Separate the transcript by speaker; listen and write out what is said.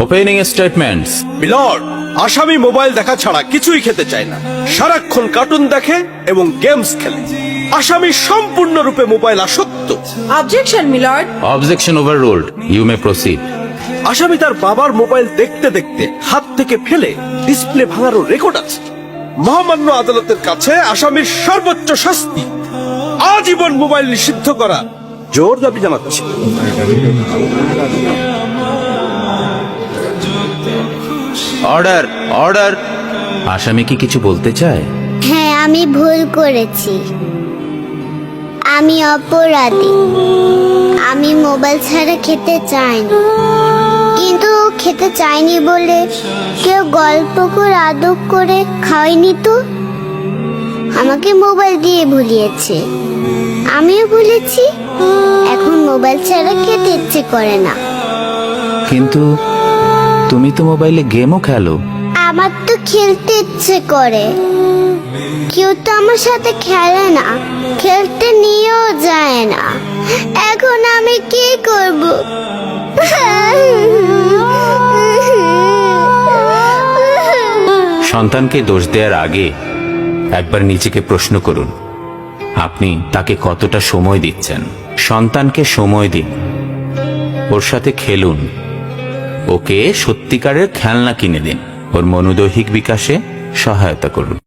Speaker 1: Opening statements.
Speaker 2: Milord, আসামি mobile দেখা ছাড়া কিছুই খেতে চায় না, সারাক্ষণ কার্টুন দেখে এবং গেমস খেলে। আসামি সম্পূর্ণরূপে মোবাইল আসক্ত।
Speaker 3: Objection milord.
Speaker 1: Objection overruled, you may proceed.
Speaker 2: আসামি তার বাবার মোবাইল দেখতে দেখতে হাত থেকে ফেলে ডিসপ্লে ভাঙারও রেকর্ড আছে। মহামান্য আদালতের কাছে আসামির সর্বোচ্চ শাস্তি আজীবন মোবাইল নিষিদ্ধ করা জোর দাবি জানাচ্ছি।
Speaker 1: Order, order. আসামি কি কিছু বলতে চায়?
Speaker 4: হ্যাঁ, আমি ভুল করেছি, আমি অপরাধী। আমি মোবাইল ছাড়া খেতে চাইনি, কিন্তু খেতে চাইনি বলে কেউ গল্প করে আদর করে খাওয়াইনি তো। আমাকে মোবাইল দিয়ে ভুলিয়েছে, আমিও ভুলেছি। এখন মোবাইল ছাড়া খেতে ইচ্ছে করে না।
Speaker 1: কিন্তু তুমি তো মোবাইলে গেমও খেলো।
Speaker 4: আমার তো খেলতে ইচ্ছে করে, কেউ তো আমার সাথে খেলে না, খেলতে নিয়েও যায় না। এখন আমি কি করব?
Speaker 1: সন্তানকে দোষ দেওয়ার আগে একবার নিজেকে প্রশ্ন করুন, আপনি তাকে কতটা সময় দিচ্ছেন। সন্তানকে সময় দিন, ওর সাথে খেলুন, ওকে সত্যিকারের খেলনা কিনে দিন, ওর মনোদৈহিক বিকাশে সহায়তা করুন।